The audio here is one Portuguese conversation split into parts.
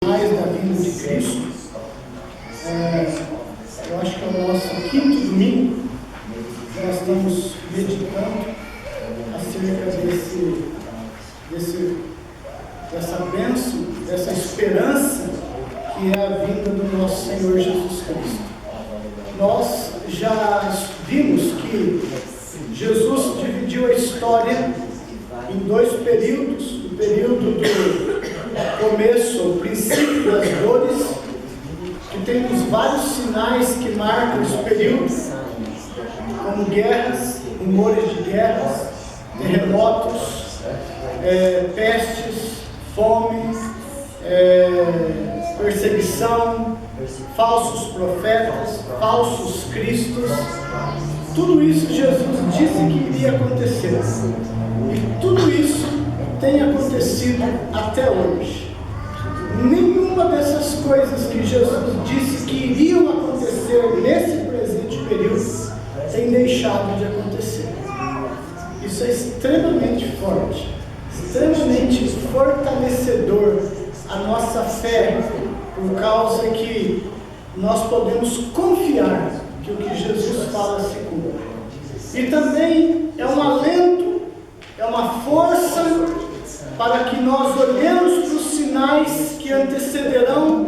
mais da vinda de Cristo. Eu acho que é o nosso quinto domingo. Nós estamos meditando acerca dessa bênção, dessa esperança que é a vinda do nosso Senhor Jesus Cristo. Nós já vimos que Jesus dividiu a história em dois períodos: o período do começo, o princípio das dores, que temos vários sinais que marcam esse período, como guerras, rumores de guerras, terremotos, pestes, fome, perseguição, falsos profetas, falsos cristos. Tudo isso Jesus disse que iria acontecer, e tudo isso tem acontecido até hoje. Nenhuma dessas coisas que Jesus disse que iriam acontecer nesse presente período tem deixado de acontecer. Isso é extremamente forte, extremamente fortalecedor a nossa fé, por causa que nós podemos confiar que o que Jesus fala se cumpre. E também é um alento, é uma força para que nós olhemos para os sinais que antecederão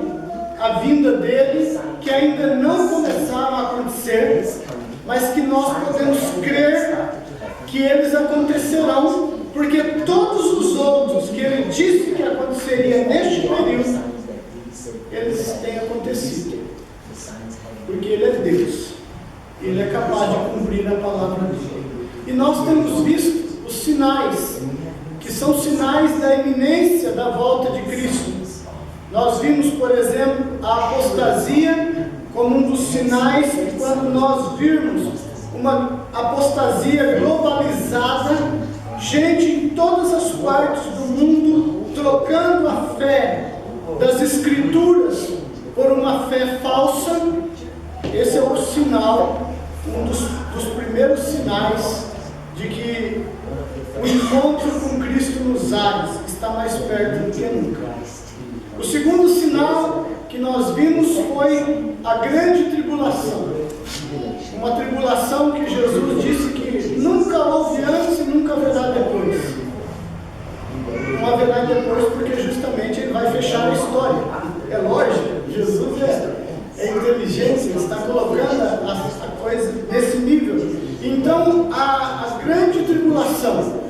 a vinda dele, que ainda não começaram a acontecer, mas que nós podemos crer que eles acontecerão, porque todos os outros que ele disse que aconteceria neste período, eles têm acontecido, porque ele é Deus, ele é capaz de cumprir a palavra dele. E nós temos visto os sinais, que são sinais da iminência da volta de Cristo. Nós vimos, por exemplo, a apostasia como um dos sinais, que quando nós virmos uma apostasia globalizada, gente em todas as partes do mundo trocando a fé das Escrituras por uma fé falsa, esse é o sinal, um dos primeiros sinais de que o encontro com Cristo nos ares está mais perto do que nunca. O segundo sinal que nós vimos foi a grande tribulação. Uma tribulação que Jesus disse que nunca houve antes e nunca haverá depois. Não haverá depois porque justamente ele vai fechar a história. É lógico, Jesus é inteligente, ele está colocando a coisa desse nível. Então, a grande tribulação,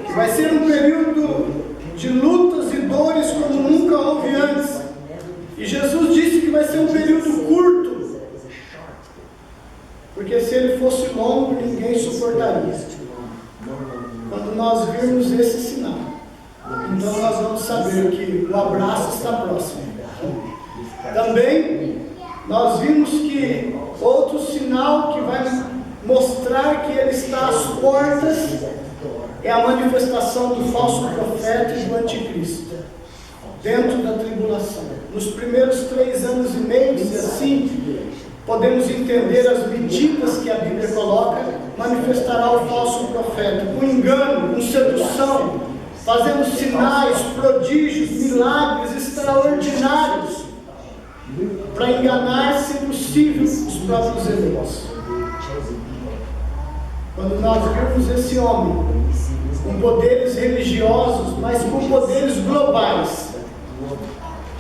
que vai ser um período de lutas e dores como nunca houve antes. E Jesus disse que vai ser um período curto, porque se ele fosse longo, ninguém suportaria. Quando nós virmos esse sinal, então nós vamos saber que o abraço está próximo. Também nós vimos que outro sinal que vai mostrar que ele está às portas é a manifestação do falso profeta e do anticristo dentro da tribulação. Nos primeiros 3 anos e meio, se assim podemos entender as medidas que a Bíblia coloca, manifestará o falso profeta com engano, com sedução, fazendo sinais, prodígios, milagres extraordinários para enganar, se possível, os próprios eleitos. Quando nós vimos esse homem com poderes religiosos, mas com poderes globais,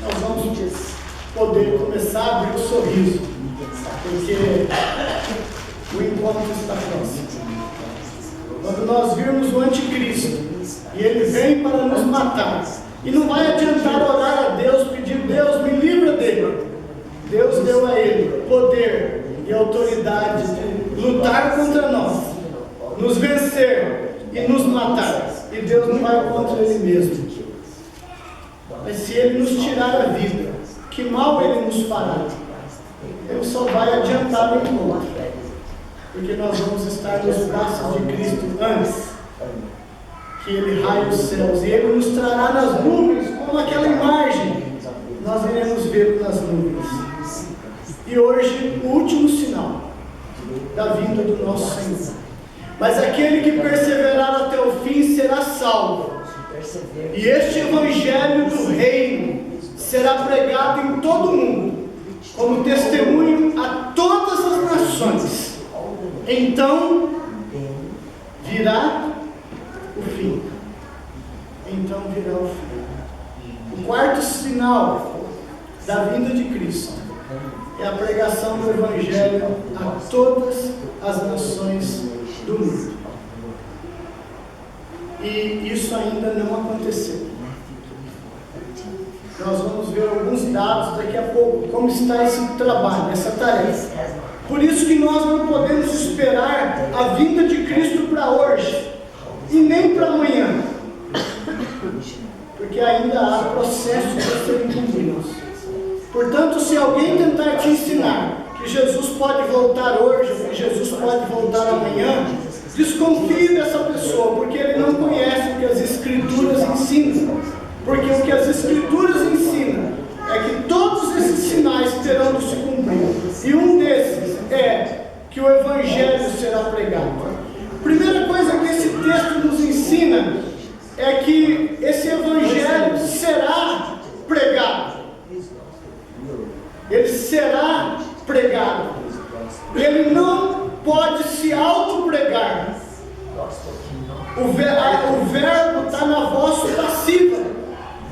nós vamos poder começar a abrir o sorriso, porque o encontro está próximo. Quando nós virmos o anticristo e ele vem para nos matar, e não vai adiantar orar a Deus, pedir: Deus, me livra dele. Deus deu a ele poder e autoridade de lutar contra nós, nos vencer e nos matar. E Deus não vai contra ele mesmo. Mas se ele nos tirar a vida, que mal ele nos fará? Ele só vai adiantar o encontro, porque nós vamos estar nos braços de Cristo antes que ele raie os céus, e ele nos trará nas nuvens, como aquela imagem, nós iremos vê-lo nas nuvens. E hoje, o último sinal da vinda do nosso Senhor. Mas aquele que perseverar até o fim será salvo. E este evangelho do reino será pregado em todo o mundo, como testemunho a todas as nações. Então virá o fim. Então virá o fim. O quarto sinal da vinda de Cristo é a pregação do Evangelho a todas as nações do mundo. E isso ainda não aconteceu. Nós vamos ver alguns dados daqui a pouco, como está esse trabalho, essa tarefa. Por isso que nós não podemos esperar a vinda de Cristo para hoje, e nem para amanhã, porque ainda há processos a serem cumpridos. Portanto, se alguém tentar te ensinar que Jesus pode voltar hoje, ou que Jesus pode voltar amanhã, desconfie dessa pessoa, porque ele não conhece o que as Escrituras ensinam. Porque o que as Escrituras ensinam é que todos esses sinais terão de se cumprir. E um desses é que o Evangelho será pregado. A primeira coisa que esse texto nos ensina é que esse Evangelho será pregado. Ele será pregado. Ele não pode se auto-pregar. O verbo está na voz passiva.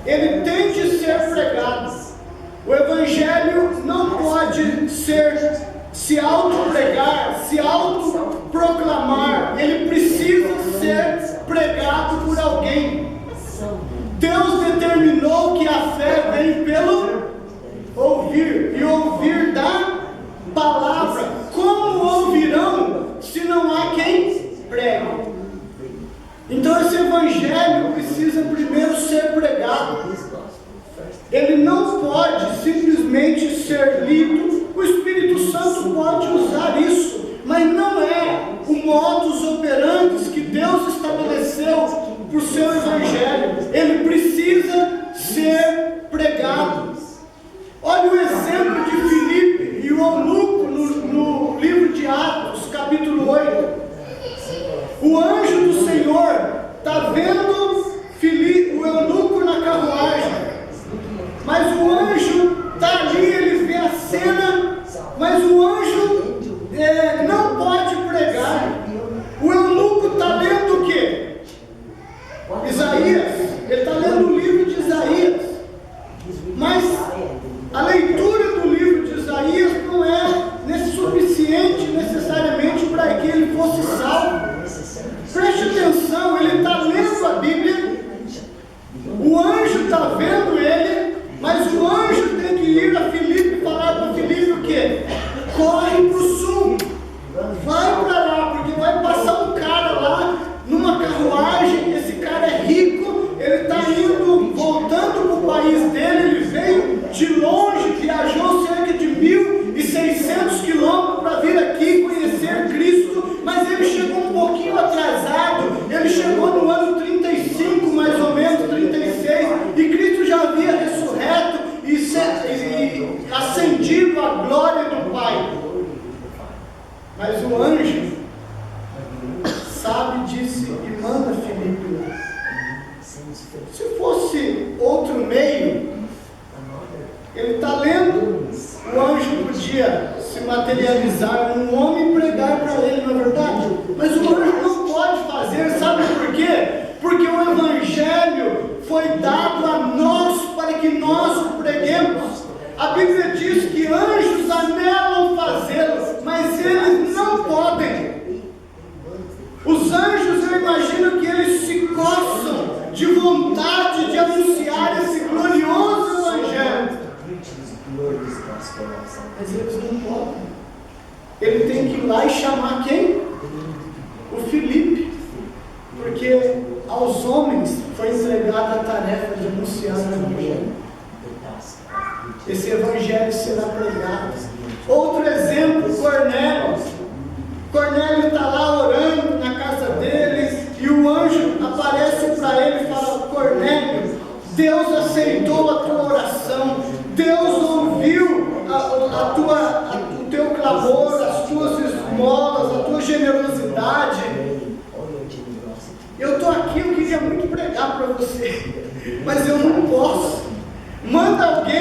Ele tem de ser pregado. O Evangelho não pode se auto-pregar, se auto-proclamar. Ele precisa ser pregado por alguém. Deus determinou que a fé vem pelo ouvir, e ouvir da palavra. Como ouvirão se não há quem pregue? Então esse Evangelho precisa primeiro ser pregado. Ele não pode simplesmente ser lido. O Espírito Santo pode usar isso, mas não é o modus operandi que Deus estabeleceu para o seu Evangelho. Ele precisa ser pregado. Olha o exemplo de Filipe e o eunuco no livro de Atos, capítulo 8. O anjo do Senhor está vendo o eunuco na carruagem, mas o anjo está ali, ele vê a cena, mas o anjo não pode pregar. O eunuco está lendo o quê? Isaías. Ele está lendo o livro de Isaías, mas a leitura do livro de Isaías não é suficiente necessariamente para que ele fosse salvo. Preste atenção, ele está lendo a Bíblia, o anjo está vendo ele, mas o anjo tem que ir a Filipe e falar para Filipe o quê? Corre para o sul, vai para lá, porque vai passar um cara lá numa carruagem. Esse cara é rico, ele está indo, voltando para o país dele, ele veio de longe, viajou cerca de 1.600 quilômetros para vir aqui conhecer Cristo, mas ele chegou um pouquinho atrasado. Ele chegou no ano 35, mais ou menos, 36, e Cristo já havia ressurreto e ascendido à glória do Pai. Mas o anjo sabe disso e manda Filipe lá. Se fosse outro meio, ele está lendo, o anjo podia se materializar num homem e pregar para ele, não é verdade? Mas o anjo não pode fazer, sabe por quê? Porque o Evangelho foi dado a nós para que nós o preguemos. A Bíblia diz que anjos anelam fazê-lo, mas eles não podem. Os anjos, eu imagino que eles se coçam de vontade de anunciar esse glorioso Evangelho. Mas eles não podem. Ele tem que ir lá e chamar quem? O Filipe. Porque aos homens foi entregada a tarefa de anunciar o Evangelho. Esse Evangelho será pregado. Outro exemplo, Cornélio. Cornélio está lá orando na casa dele e o anjo aparece para ele e fala: Cornélio, Deus aceitou a tua oração, Deus ouviu o teu clamor, as tuas esmolas, a tua generosidade. Eu estou aqui, eu queria muito pregar para você, mas eu não posso. Manda alguém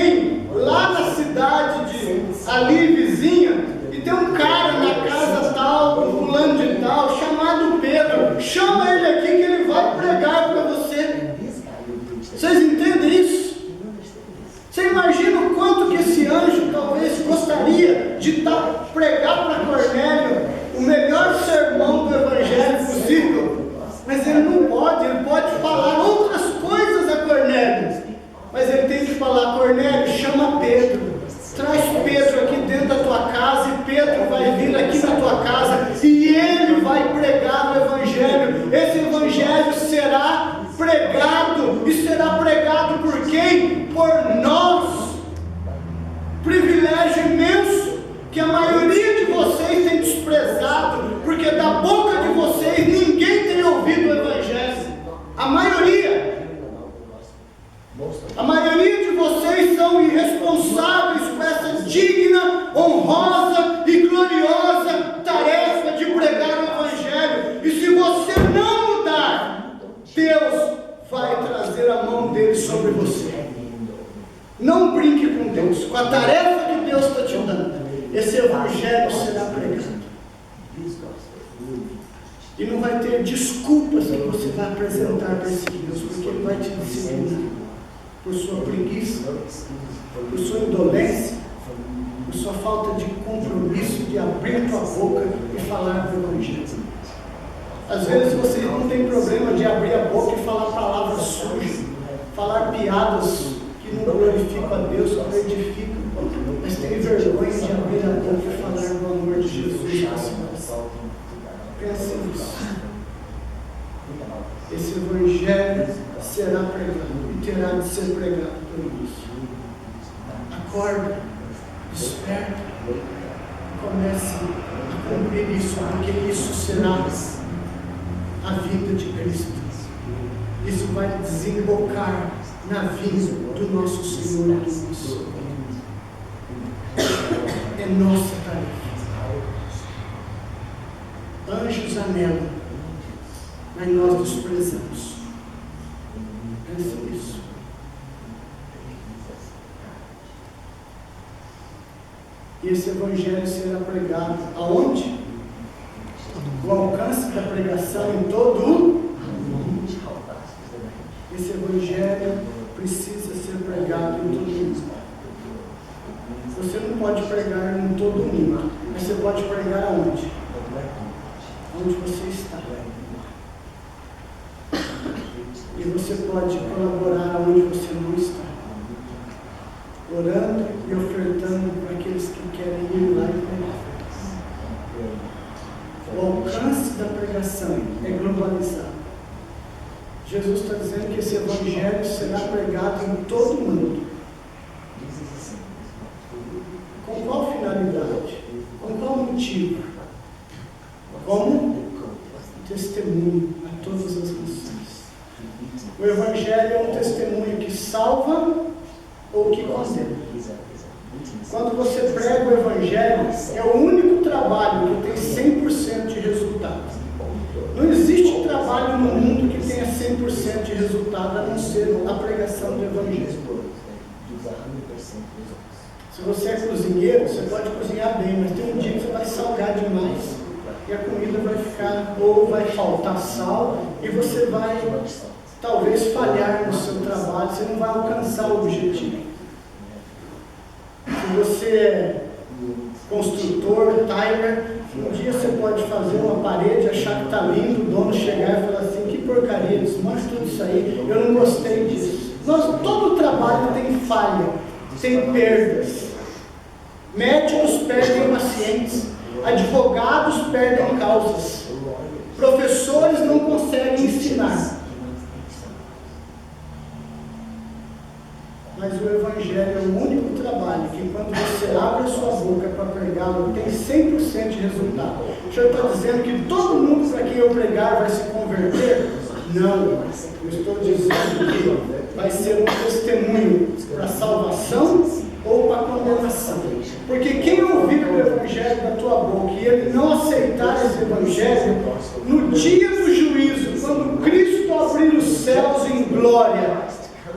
menosprezado, porque da boca de vocês ninguém tem ouvido o Evangelho. A maioria de vocês são irresponsáveis com essa digna, honrosa e gloriosa tarefa de pregar o Evangelho. E se você não mudar, Deus vai trazer a mão dele sobre você. Não brinque com Deus, com a tarefa que Deus está te dando. Esse Evangelho será pregado. E não vai ter desculpas que você vai apresentar para esse Deus, porque Ele vai te disciplinar por sua preguiça, por sua indolência, por sua falta de compromisso de abrir tua boca e falar do Evangelho. Às vezes você não tem problema de abrir a boca e falar palavras sujas, falar piadas que não glorificam a Deus, não edificam, mas tem vergonha de abrir a boca e falar do amor de Jesus. Pense nisso. Esse Evangelho será pregado e terá de ser pregado por isso. Acorda, desperta, comece a cumprir isso, porque isso será a vida de Cristo. Isso vai desembocar na vida do nosso Senhor e do nosso é nossa tarefa. Anjos anelam, mas nós desprezamos. Pense nisso. E esse Evangelho será pregado aonde? O alcance da pregação em todo o mundo. Esse Evangelho precisa ser pregado em todo o mundo. Você não pode pregar em todo o mundo, mas você pode pregar aonde? Onde você está. E você pode colaborar onde você não está, orando e ofertando para aqueles que querem ir lá e pregar. O alcance da pregação é globalizado. Jesus está dizendo que esse Evangelho será pregado em todo o mundo. Com qual finalidade? Com qual motivo? Como testemunho a todas as nações. O Evangelho é um testemunho que salva ou que condena. Quando você prega o Evangelho, é o único trabalho que tem 100% de resultado. Não existe trabalho no mundo que tenha 100% de resultado, a não ser a pregação do Evangelho. Se você é cozinheiro, você pode cozinhar bem, mas tem um dia que você vai salgar demais. E a comida vai ficar, ou vai faltar sal, e você vai talvez falhar no seu trabalho, você não vai alcançar o objetivo. Se você é construtor, tiler, um dia você pode fazer uma parede, achar que está lindo, o dono chegar e falar assim, que porcaria, desmancha tudo isso aí, eu não gostei disso. Todo trabalho tem falha, tem perdas. Médicos perdem pacientes, advogados perdem causas, professores não conseguem ensinar. Mas o Evangelho é o único trabalho que, quando você abre a sua boca para pregá-lo, tem 100% de resultado. O Senhor está dizendo que todo mundo para quem eu pregar vai se converter? Não, eu estou dizendo que vai ser um testemunho para salvação ou para condenação. Porque quem ouvir o Evangelho da tua boca e ele não aceitar esse Evangelho, no dia do juízo, quando Cristo abrir os céus em glória,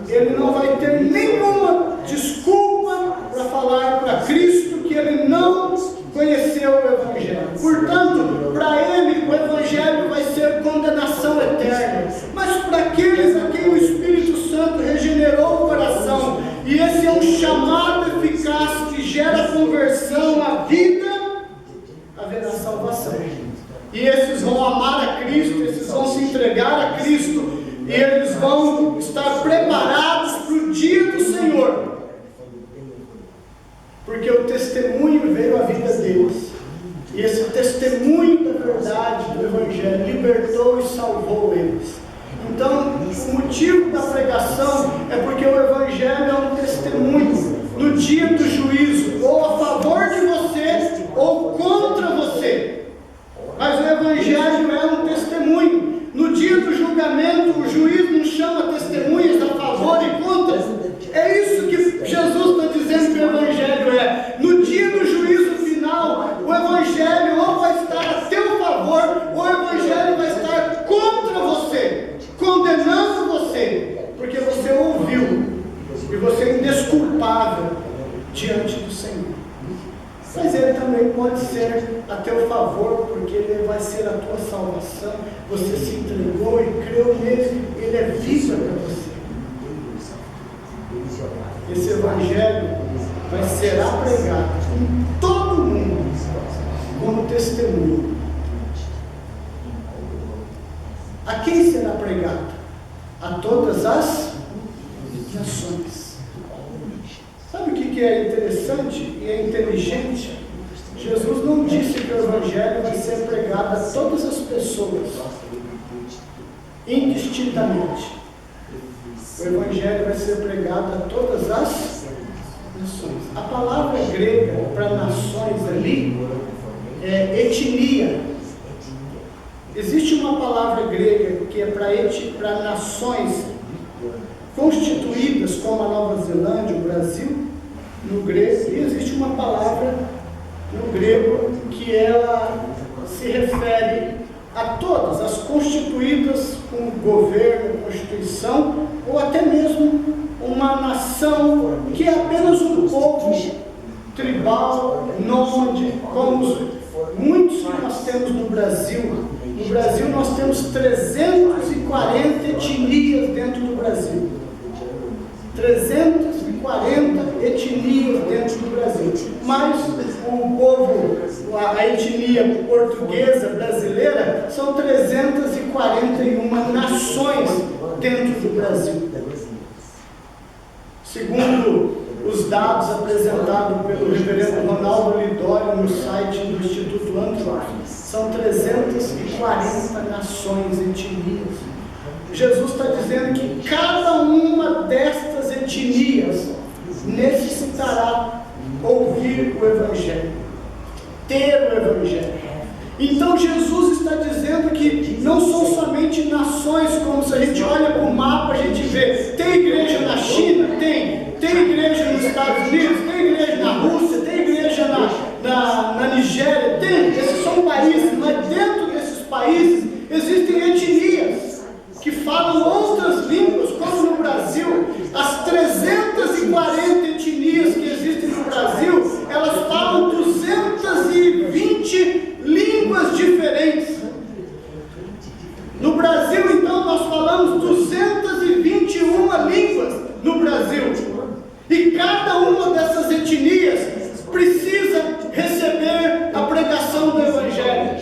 ele não vai ter nenhuma desculpa para falar para Cristo que ele não conheceu o Evangelho. Portanto, para ele o Evangelho vai ser condenação eterna. Mas para aqueles a quem o Espírito Santo regenerou o coração, e esse é um chamado eficaz que gera conversão à vida, haverá salvação. E esses vão amar a Cristo, esses vão se entregar a Cristo, e eles vão estar preparados para o dia do Senhor. Porque o testemunho veio à vida deles. E esse testemunho da verdade do Evangelho libertou e salvou eles. Então, o motivo da pregação é porque o Evangelho é um testemunho no dia do juízo, ou a favor de você, ou contra você. diante do Senhor. Mas ele também pode ser a teu favor, porque ele vai ser a tua salvação. Você se entregou e creu nele, ele é vida para você. Esse evangelho vai ser pregado em todo mundo como testemunho. A quem será pregado? A todas as nações. Sabe o que é interessante e é inteligente? Jesus não disse que o evangelho vai ser pregado a todas as pessoas, indistintamente. O evangelho vai ser pregado a todas as nações. A palavra grega para nações ali é etnia. Existe uma palavra grega que é para nações constituídas, como a Nova Zelândia, o Brasil, no grego, e existe uma palavra no grego que ela se refere a todas as constituídas com governo, constituição, ou até mesmo uma nação que é apenas um povo tribal, nômade, como muitos que nós temos no Brasil. No Brasil nós temos 340 etnias dentro do Brasil. 340 etnias dentro do Brasil. Mas o povo, a etnia portuguesa, brasileira, são 341 nações dentro do Brasil. Segundo os dados apresentados pelo reverendo Ronaldo Lidório no site do Instituto Anthrop, são 340 nações, etnias. Jesus está dizendo que cada uma destas etnias necessitará ouvir o Evangelho, ter o Evangelho. Então Jesus está dizendo que não são somente nações, como se a gente olha para o mapa, a gente vê, tem igreja na China? Tem igreja nos Estados Unidos, tem igreja na Rússia, tem igreja na Nigéria, tem, esses são países, mas dentro desses países existem etnias que falam outras línguas, como no Brasil. As 340 etnias que existem no Brasil, elas falam 220 línguas diferentes. No Brasil, então, nós falamos 221 línguas no Brasil. E cada uma dessas etnias precisa receber a pregação do Evangelho.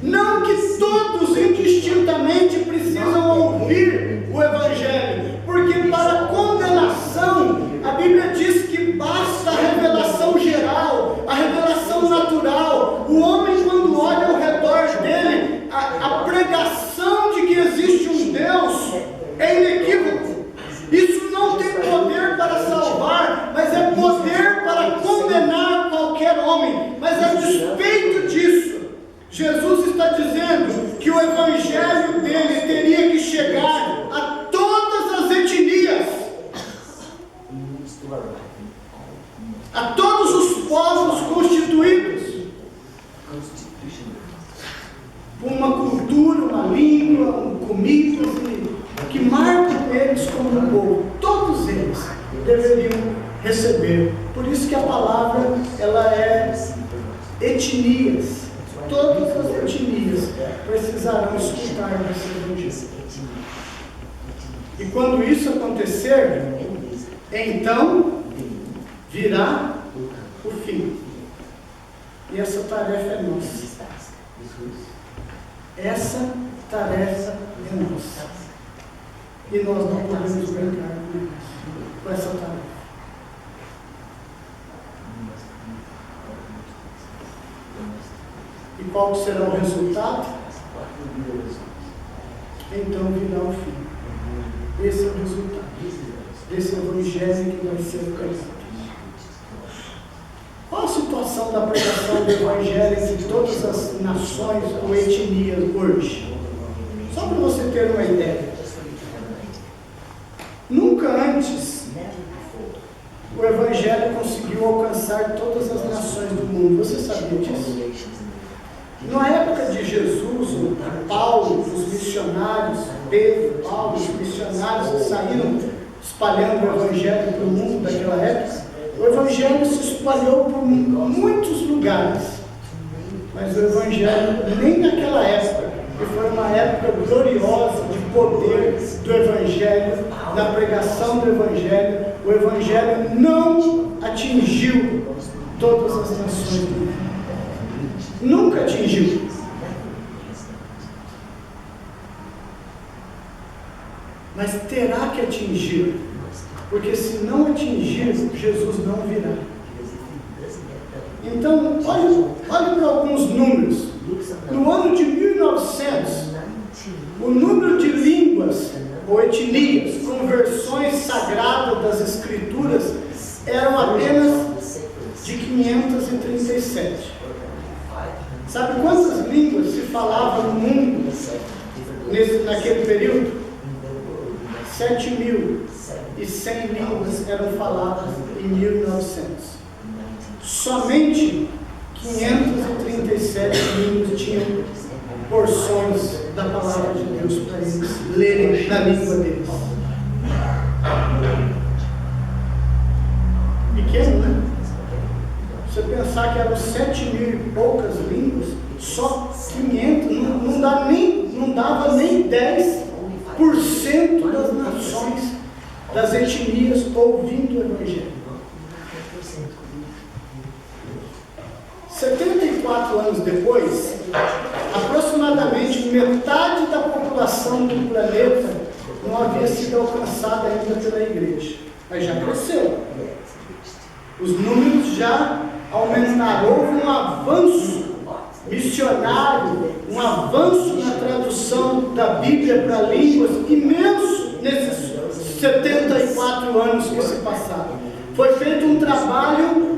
Não que todos indistintamente precisam ouvir o Evangelho, porque para condenação, a Bíblia diz que basta a revelação geral, a revelação natural. O homem, quando olha ao redor dele, a pregação de que existe um Deus é inequívoco. Isso não tem poder para salvar, mas é poder para condenar qualquer homem. Mas a despeito disso, Jesus está dizendo que o Evangelho dele teria que chegar a todas as etnias, a todos os povos constituídos, com uma cultura, uma língua, comidas que marcam eles como um povo. Todos eles deveriam receber. Por isso que a palavra ela é etnias. Todas as etnias precisarão escutar esse evangelho. E quando isso acontecer, então virá o fim. E essa tarefa é nossa. Essa tarefa é nossa. E nós não podemos brincar com essa tarefa. E qual será o resultado? Então virá o fim. Esse é o resultado. Esse evangelho que vai ser pregado. Qual a situação da pregação do evangelho entre todas as nações ou etnias hoje? Só para você ter uma ideia. Nunca antes o evangelho conseguiu alcançar todas as nações do mundo. Você sabia disso? Na época de Jesus, Paulo, os missionários, Pedro, Paulo, os missionários que saíram espalhando o evangelho para o mundo daquela época, O Evangelho se espalhou por muitos lugares, mas o Evangelho, nem naquela época, que foi uma época gloriosa de poder do Evangelho, da pregação do Evangelho, o Evangelho não atingiu todas as nações do mundo. Nunca atingiu. Mas terá que atingir, porque se não atingir, Jesus não virá. Então, olhe para alguns números. No ano de 1900, o número de línguas ou etnias, conversões sagradas das Escrituras, eram apenas de 537. Sabe quantas línguas se falavam no mundo naquele período? 7.100 línguas eram faladas em 1900. Somente 537 línguas tinham porções da palavra de Deus para eles lerem na língua deles. Pequeno, né? Você pensar que eram 7.000 e poucas línguas, só 500, não dava nem 10% das nações, das etnias ouvindo o Evangelho. 74 anos depois, aproximadamente metade da população do planeta não havia sido alcançada ainda pela igreja, mas já cresceu. Os números já aumentaram, houve um avanço missionário, um avanço na tradução da Bíblia para línguas imenso nesses 74 anos que se passaram. Foi feito um trabalho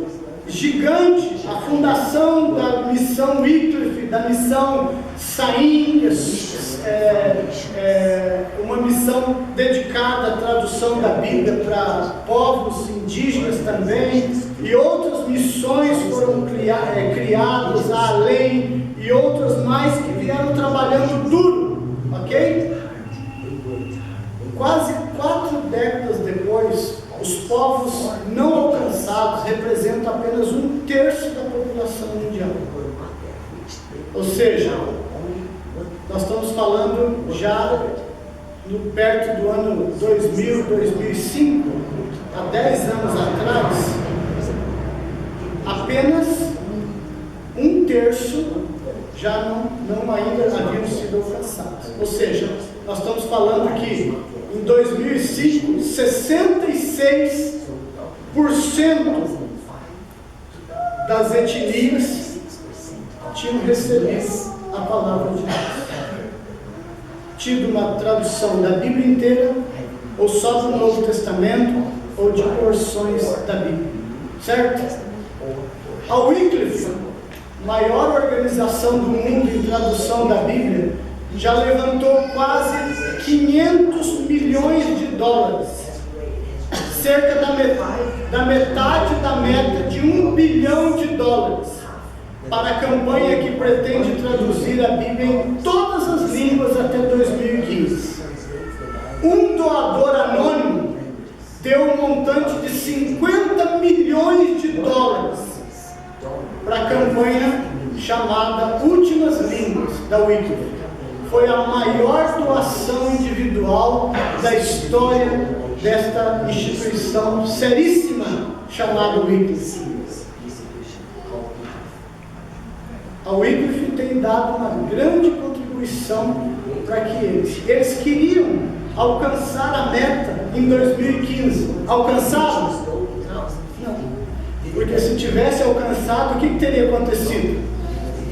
gigante, a fundação da missão Wycliffe, da missão Saim, uma missão dedicada à tradução da Bíblia para povos indígenas também, e outras missões foram criadas além, e outras mais que vieram trabalhando duro, ok? Quase 4 décadas depois, os povos não alcançados representam apenas 1/3 da população mundial. Ou seja, nós estamos falando já perto do ano 2000, 2005, há 10 anos atrás, apenas 1/3 já não ainda haviam sido alcançados. Ou seja, nós estamos falando que em 2005, 66% das etnias tinham recebido a palavra de Deus, tido uma tradução da Bíblia inteira, ou só do Novo Testamento, ou de porções da Bíblia, certo? A Wycliffe, maior organização do mundo em tradução da Bíblia, já levantou quase 500 milhões de dólares, cerca da metade da meta de 1 bilhão de dólares, para a campanha que pretende traduzir a Bíblia em todas as línguas até 2015. Um doador anônimo deu um montante de 50 milhões de dólares para a campanha chamada Últimas Línguas, da Wycliffe. Foi a maior doação individual da história desta instituição seríssima chamada Wycliffe. A Wycliffe tem dado uma grande contribuição para que eles queriam alcançar a meta em 2015. Alcançaram? Não. Porque se tivesse alcançado, o que teria acontecido?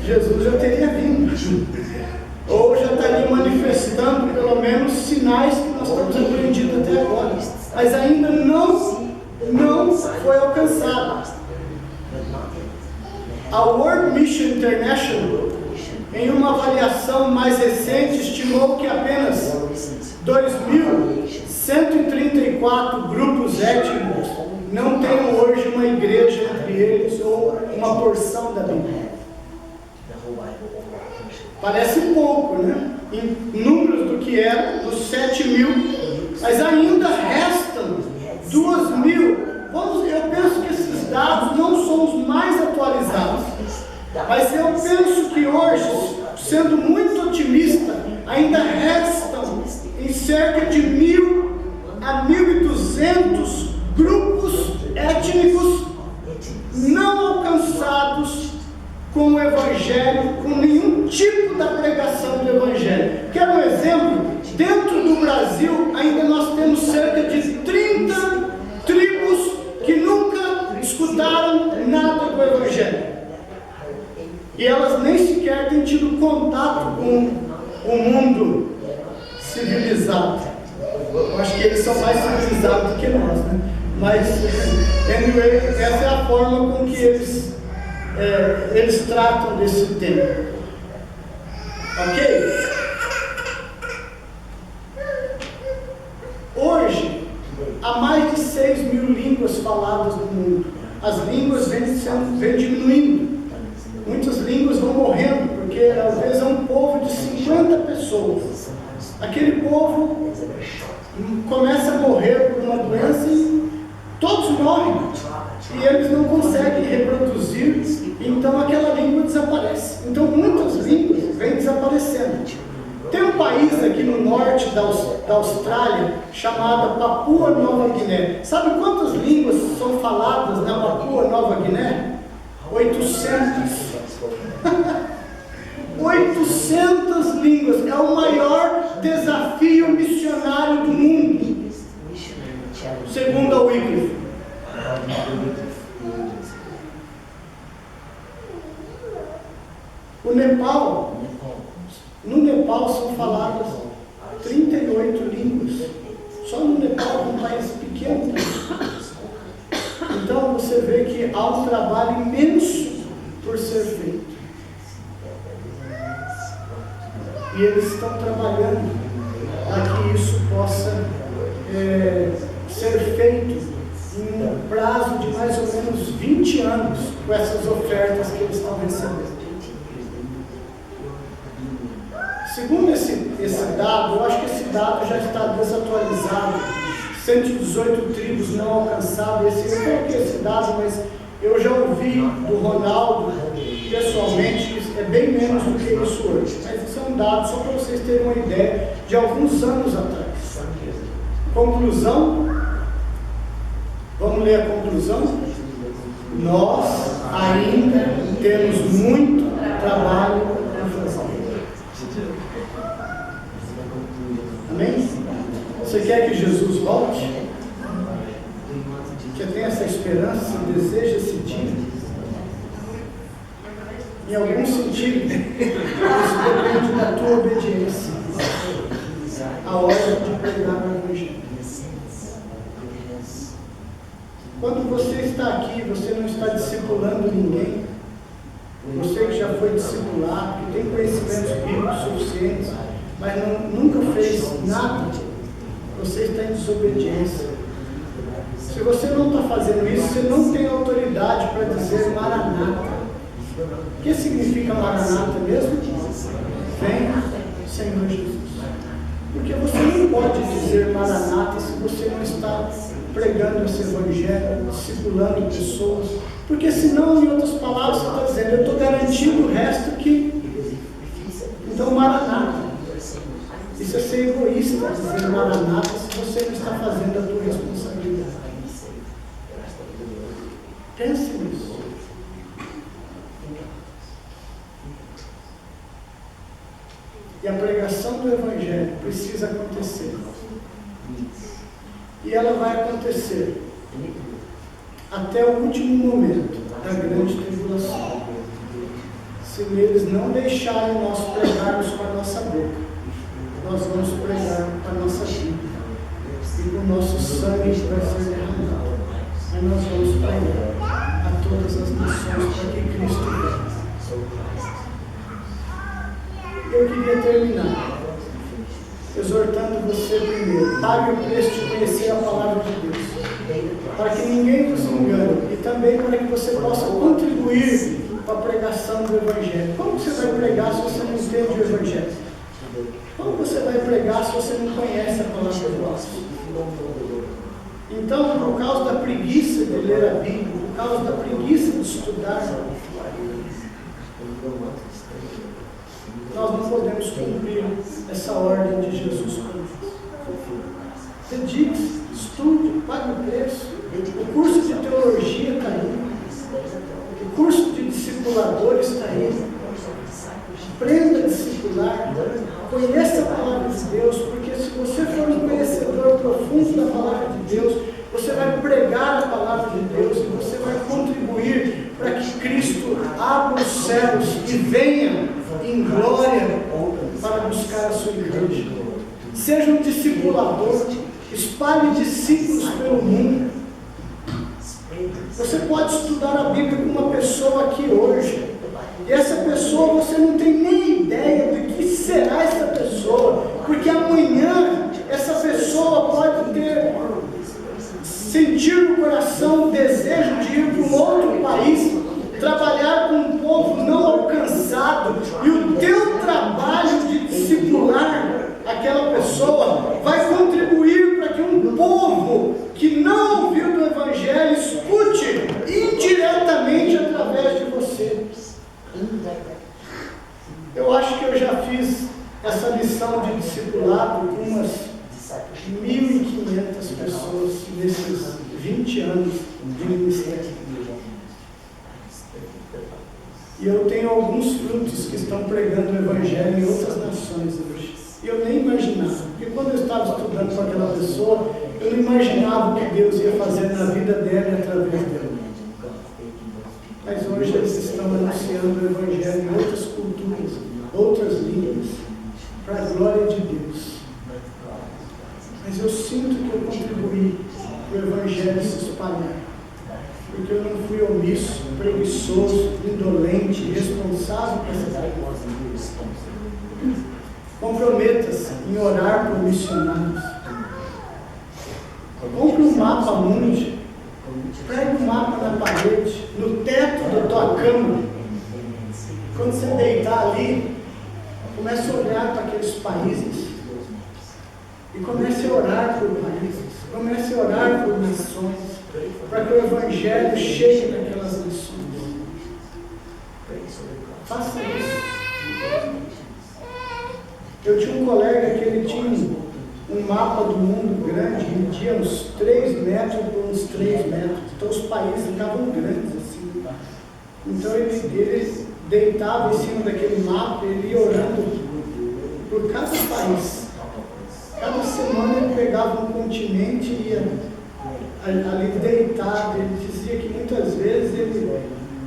Jesus já teria vindo. Ou já estaria manifestando pelo menos sinais que nós estamos aprendidos até agora. Mas ainda não foi alcançado. A World Mission International, em uma avaliação mais recente, estimou que apenas 2.134 grupos étnicos não tenham hoje uma igreja entre eles ou uma porção da Bíblia. Parece pouco, né? Em números do que era, dos 7.000, mas ainda restam 2.000. Eu penso que ainda restam em cerca de 1.000 a 1.200 grupos étnicos não alcançados com o Evangelho, com nenhum tipo da pregação do Evangelho. Quero um exemplo? Dentro do Brasil, ainda nós temos cerca de 30 tribos que nunca escutaram nada do Evangelho. E elas nem sequer têm tido contato com o mundo civilizado. Eu acho que eles são mais civilizados do que nós, né? Mas, anyway, essa é a forma com que eles tratam desse tema. Ok? Hoje, há mais de 6.000 línguas faladas no mundo. As línguas vêm diminuindo. Muitas línguas vão morrendo, porque às vezes é um povo de 50 pessoas. Aquele povo começa a morrer por uma doença e todos morrem. E eles não conseguem reproduzir, então aquela língua desaparece. Então muitas línguas vêm desaparecendo. Tem um país aqui no norte da Austrália, chamado Papua Nova Guiné. Sabe quantas línguas são faladas na Papua Nova Guiné? 800. 800 línguas. É o maior desafio missionário do mundo, segundo a Wycliffe. No Nepal são faladas 38 línguas. Só no Nepal, um país pequeno. Então você vê que há um trabalho imenso por ser feito. E eles estão trabalhando para que isso possa ser feito em um prazo de mais ou menos 20 anos, com essas ofertas que eles estão recebendo. Segundo esse dado, eu acho que esse dado já está desatualizado. 118 tribos não alcançadas. Eu coloquei esse dado, mas eu já ouvi do Ronaldo pessoalmente que é bem menos do que isso hoje. Mas isso é um dado só para vocês terem uma ideia de alguns anos atrás. Conclusão? Vamos ler a conclusão? Nós ainda temos muito trabalho para fazer. Amém? Você quer que Jesus volte? Você tem essa esperança? Você deseja esse dia? Em algum sentido, isso depende da tua obediência. A hora de pregar o Evangelho. Quando você está aqui, você não está discipulando ninguém. Você que já foi discipular, que tem conhecimentos bíblicos suficientes, mas nunca fez nada, você está em desobediência. Se você não está fazendo isso, você não tem autoridade para dizer Maranata. O que significa Maranata mesmo? Venha, Senhor Jesus. Porque você não pode dizer Maranata se você não está pregando esse Evangelho, discipulando pessoas. Porque senão, em outras palavras, você está dizendo, eu estou garantindo o resto aqui. Então, Maranata. Isso é ser egoísta, dizer Maranata, se você não está fazendo a tua responsabilidade. Pense nisso. E a pregação do Evangelho precisa acontecer. E ela vai acontecer até o último momento da grande tribulação. Se eles não deixarem nós pregarmos com a nossa boca, nós vamos pregar com a nossa vida. E com o nosso sangue vai ser derramado. Mas nós vamos pregar a todas as nações para que Cristo venha. Eu queria terminar exortando você primeiro, pague o preço de conhecer a palavra de Deus, para que ninguém vos engane, e também para que você possa contribuir com a pregação do Evangelho. Como você vai pregar se você não entende o Evangelho? Como você vai pregar se você não conhece a palavra de Deus? Então, por causa da preguiça de ler a Bíblia, por causa da preguiça de estudar, nós não podemos cumprir essa ordem de Jesus para nós. Dedique-se, estude, pague o preço. O curso de teologia está aí. O curso de discipuladores está aí. Aprenda a discipular. Conheça a palavra de Deus, porque se você for um conhecedor profundo da palavra de Deus, você vai pregar a palavra de Deus e você vai contribuir para que Cristo abra os céus e venha em glória para buscar a sua igreja. Seja um discipulador, espalhe discípulos pelo mundo. Você pode estudar a Bíblia com uma pessoa aqui hoje, e essa pessoa você não tem nem ideia do que será essa pessoa, porque amanhã essa pessoa pode sentir no coração o desejo de ir para um outro país, trabalhar com um povo não alcançado, e o teu trabalho de discipular aquela pessoa vai contribuir para que um povo que não ouviu do Evangelho escute indiretamente através de você. Eu acho que eu já fiz essa lição de discipulado com umas 1.500 pessoas nesses 20 anos de ministério. E eu tenho alguns frutos que estão pregando o Evangelho em outras nações hoje. E eu nem imaginava, porque quando eu estava estudando com aquela pessoa, eu não imaginava o que Deus ia fazer na vida dela e através dela. Mas hoje eles estão anunciando o Evangelho em outras culturas, outras línguas, para a glória de Deus. Mas eu sinto que eu contribuí para o Evangelho se espalhar, porque eu não fui omisso, preguiçoso, indolente, irresponsável por essa coisa. Comprometa-se em orar por missionários. Compre um mapa mundi, pregue um mapa na parede, no teto da tua cama. Quando você deitar ali, comece a olhar para aqueles países e comece a orar por países, comece a orar por nações, para que o Evangelho chegue naquelas nações. Faça isso. Eu tinha um colega que ele tinha um mapa do mundo grande, media uns 3 metros por uns 3 metros. Então os países ficavam grandes assim. Então ele deitava em cima daquele mapa, ele ia orando por cada país. Cada semana ele pegava um continente e ia ali deitado. Ele dizia que muitas vezes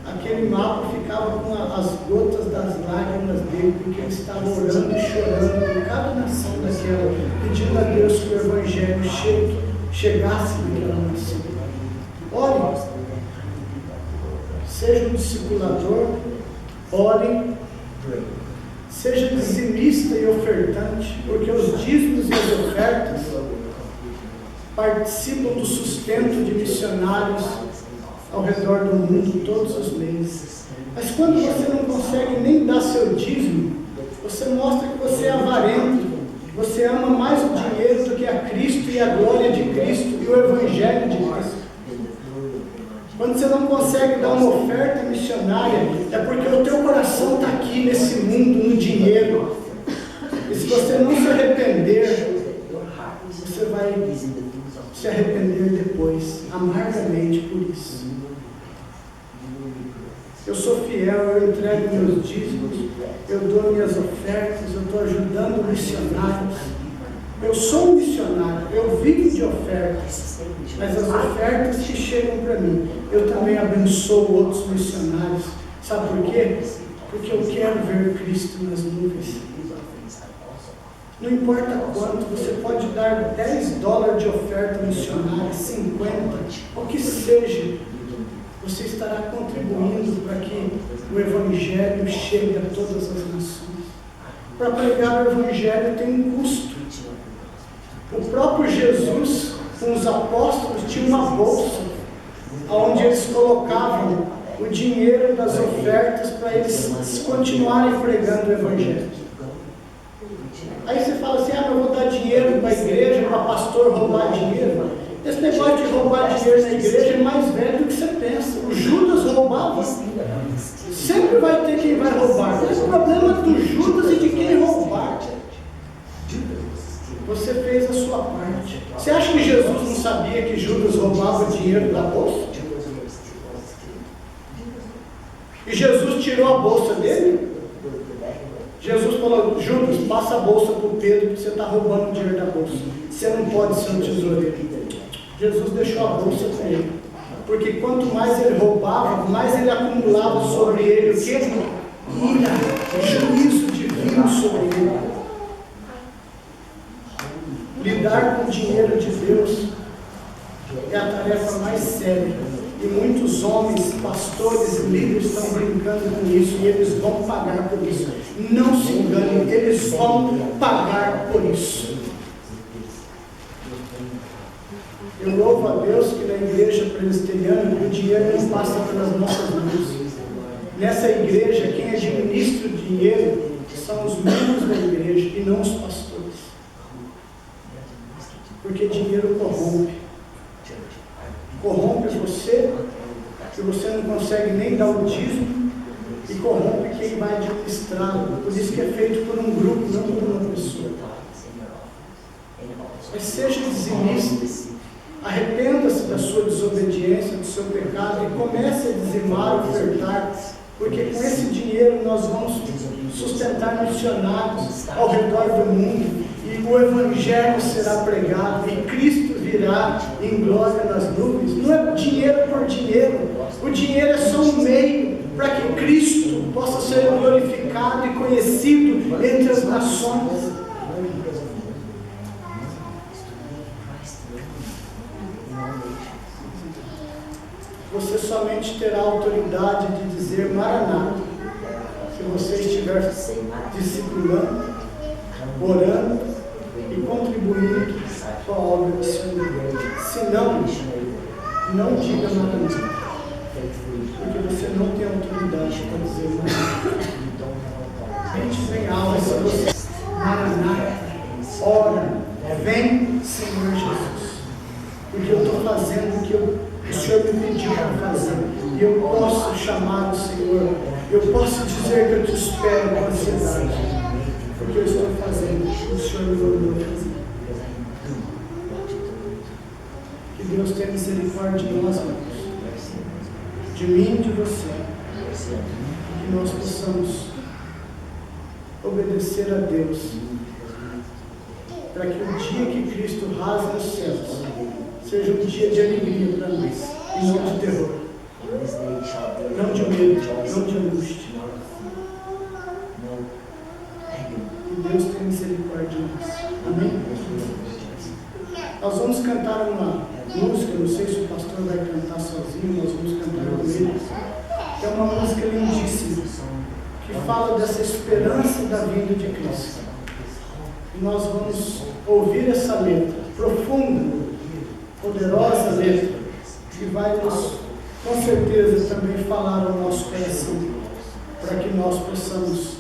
aquele mapa ficava com as gotas das lágrimas dele, porque ele estava orando e chorando por cada nação daquela, pedindo a Deus que o Evangelho chegasse naquela nação. Ore, seja um discipulador, ore, seja dizimista e ofertante, porque os dízimos e as ofertas participam do sustento de missionários ao redor do mundo todos os meses. Mas quando você não consegue nem dar seu dízimo, você mostra que você é avarento, você ama mais o dinheiro do que a Cristo e a glória de Cristo e o Evangelho de Cristo. Quando você não consegue dar uma oferta missionária, é porque o teu coração está aqui nesse mundo, no dinheiro. E se você não se arrepender, você vai se arrepender depois, amargamente por isso. Eu sou fiel, eu entrego meus dízimos, eu dou minhas ofertas, eu estou ajudando missionários. Eu sou um missionário, eu vivo de ofertas, mas as ofertas que chegam para mim, eu também abençoo outros missionários. Sabe por quê? Porque eu quero ver Cristo nas nuvens. Não importa quanto, você pode dar $10 de oferta missionária, 50, o que seja. Você estará contribuindo para que o Evangelho chegue a todas as nações. Para pregar o Evangelho tem um custo. O próprio Jesus, com os apóstolos, tinha uma bolsa, onde eles colocavam o dinheiro das ofertas para eles continuarem pregando o Evangelho. Aí você fala assim, eu vou dar dinheiro para a igreja, para pastor roubar dinheiro. Esse negócio de roubar dinheiro na igreja é mais velho do que você pensa. O Judas roubava. Sempre vai ter quem vai roubar. Mas o problema do Judas e de quem roubar. Você fez a sua parte. Você acha que Jesus não sabia que Judas roubava o dinheiro da bolsa? E Jesus tirou a bolsa dele? Jesus falou: Judas, passa a bolsa para o Pedro, que você está roubando o dinheiro da bolsa. Você não pode ser um tesoureiro. Jesus deixou a bolsa com ele. Porque quanto mais ele roubava, mais ele acumulava sobre ele o quê? Ira, juízo divino sobre ele. Lidar com o dinheiro de Deus é a tarefa mais séria. E muitos homens, pastores, líderes estão brincando com isso e eles vão pagar por isso. Não se enganem, eles vão pagar por isso. Eu louvo a Deus que na igreja presbiteriana o dinheiro não passa pelas nossas mãos. Nessa igreja, quem administra o dinheiro são os membros da igreja e não os pastores. Porque dinheiro corrompe. Corrompe você, que você não consegue nem dar o dízimo, e corrompe quem vai administrá-lo. Por isso que é feito por um grupo, não por uma pessoa. Mas seja dizimista, arrependa-se da sua desobediência, do seu pecado, e comece a dizimar, ofertar, porque com esse dinheiro nós vamos sustentar missionários ao redor do mundo, e o Evangelho será pregado, e Cristo virá em glória nas nuvens. Não é dinheiro por dinheiro, o dinheiro é só um meio para que Cristo possa ser glorificado e conhecido entre as nações. Você somente terá autoridade de dizer Maranata se você estiver discipulando, orando e contribuindo com a obra do Senhor. Se não, não diga Maranata, porque você não tem autoridade para dizer Maranata. Gente, vem alma, se você Maranata, ora, vem Senhor Jesus, porque eu estou fazendo o que o Senhor me pediu para fazer, e eu posso chamar o Senhor, eu posso dizer que eu te espero com ansiedade, porque eu estou fazendo o que o Senhor me mandou fazer. Que Deus tenha misericórdia de nós, de mim e de você, que nós possamos obedecer a Deus, para que o dia que Cristo rasga os céus seja um dia de alegria para nós, e não de terror, não de medo, não de angústia. Que Deus tenha misericórdia de nós. Amém? Nós vamos cantar uma música, não sei se o pastor vai cantar sozinho, nós vamos cantar com ele, que é uma música lindíssima, que fala dessa esperança da vinda de Cristo. E nós vamos ouvir essa letra profunda, poderosa letra, que vai nos, com certeza, também falar ao nosso coração, para que nós possamos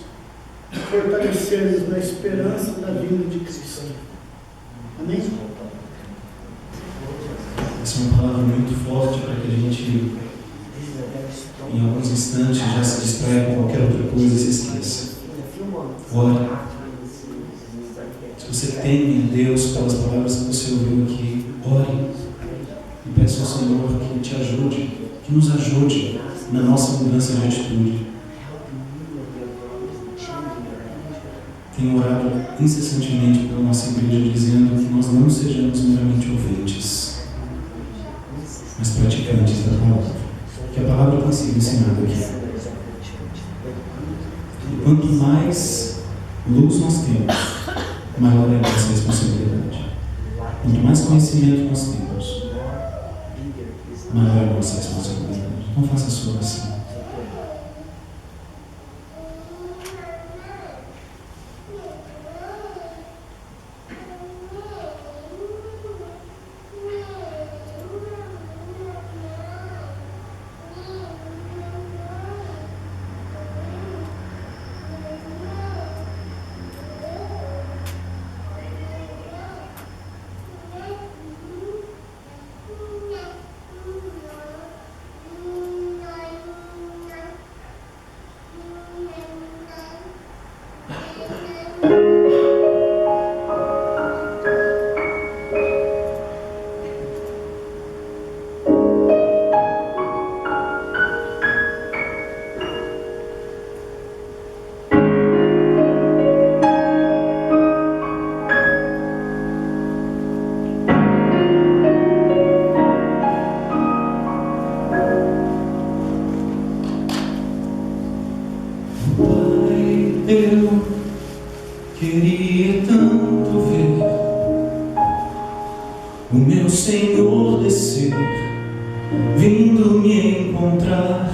fortalecer-nos na esperança da vinda de Cristo. Amém? Essa é uma palavra muito forte para que a gente, em alguns instantes, já se distraia com qualquer outra coisa e se esqueça. Ore. Se você teme a Deus pelas palavras que você ouviu aqui, ore e peça ao Senhor que te ajude, que nos ajude na nossa mudança de atitude. Tenho orado incessantemente pela nossa igreja, dizendo que nós não sejamos meramente ouvintes, mas praticantes da palavra. Que a palavra tem sido ensinada aqui. E quanto mais luz nós temos, maior é a nossa responsabilidade. Quanto mais conhecimento nós temos, maior é a nossa responsabilidade. Então faça a sua oração. o meu Senhor descer, vindo me encontrar.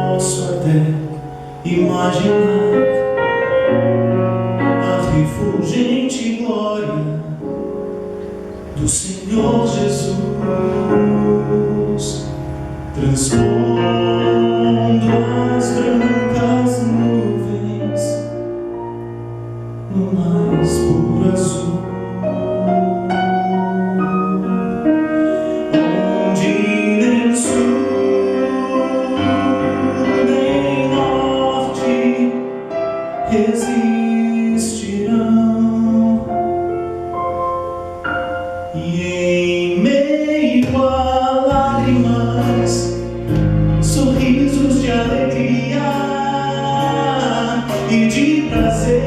Posso até imaginar a refulgente glória do Senhor Jesus, transpondo as brancas nuvens no mais puro azul, onde nem sul nem norte resistirão. E em meio a lágrimas, sorrisos de alegria e de prazer,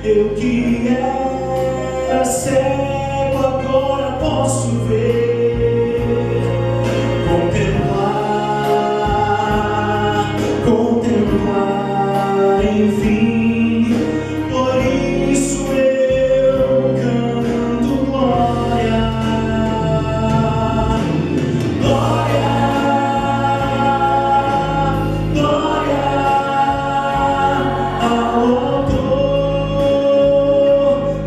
eu que era cego agora posso ver, contemplar, enfim. Por isso eu canto glória, glória, glória ao autor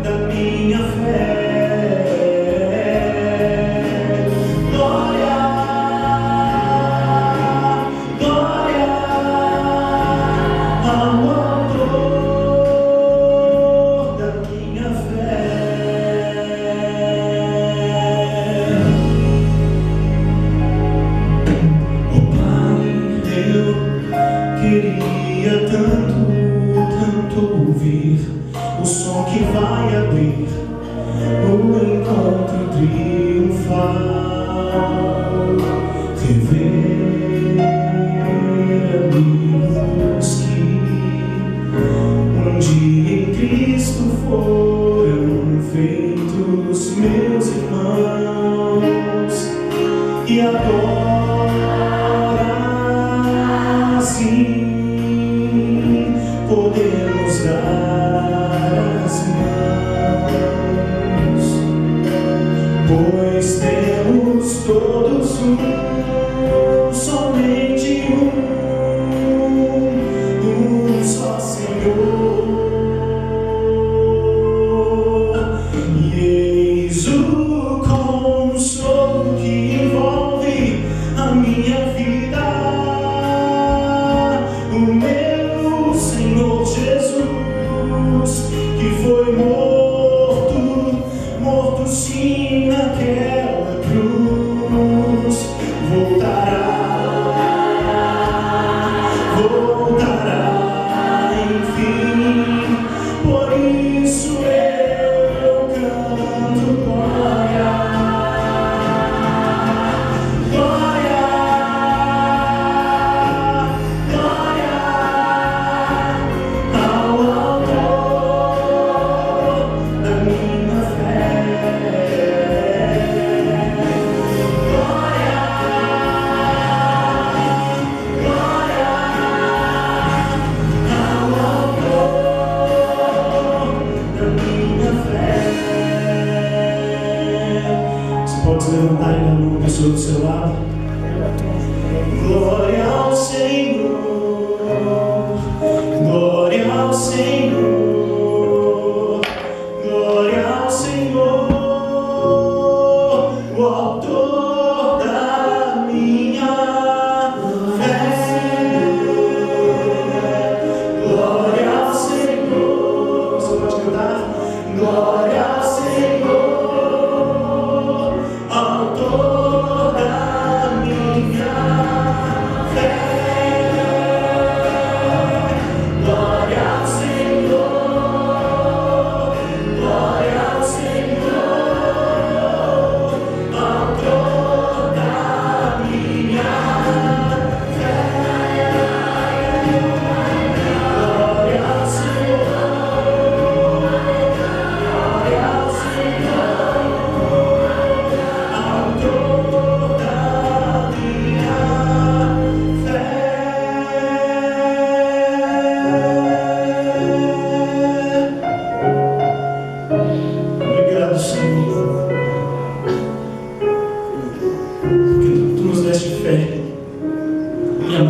da minha fé. Glória, glória ao autor da minha fé. Oh Pai, eu queria tanto ouvir o som que vai abrir o encontro triunfal, rever amigos que um dia em Cristo foram feitos meus irmãos, e agora sim podemos dar as mãos, pois temos todos um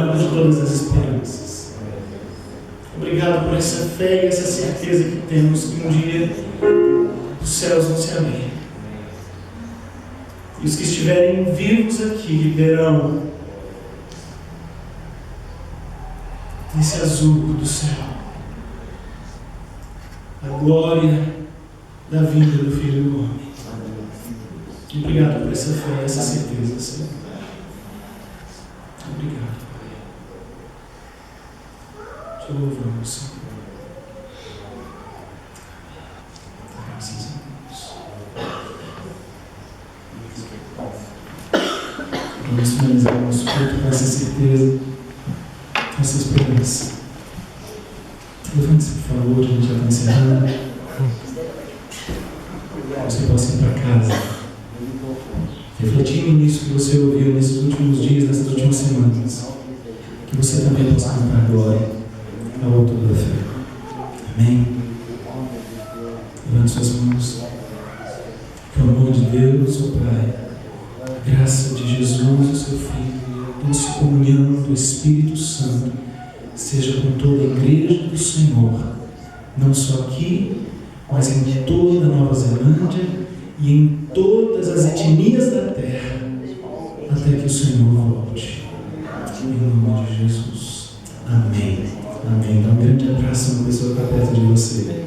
maior de todas as esperanças. Obrigado por essa fé e essa certeza que temos que um dia os céus vão se abrir. E os que estiverem vivos aqui verão esse azul do céu, a glória da vinda do Filho do Homem. Obrigado por essa fé, essa certeza, Senhor. Obrigado, Pai. Te louvamos, Senhor. Graças a Deus. Vamos finalizar o nosso culto com essa certeza, essa esperança. Levante-se, por favor, a gente já está encerrando. Você possa ir para casa, refletindo nisso que você ouviu nesses últimos dias, nessas últimas semanas, que você também possa cantar glória ao autor da fé. Amém? Levante suas mãos. Que o amor de Deus, o Pai, a graça de Jesus, o seu Filho, e a doce comunhão do Espírito Santo seja com toda a igreja do Senhor, não só aqui, mas em toda a Nova Zelândia e em todas as etnias da terra, até que o Senhor volte. Em nome de Jesus. Amém. Amém. Dá um grande abraço na pessoa que está perto de você.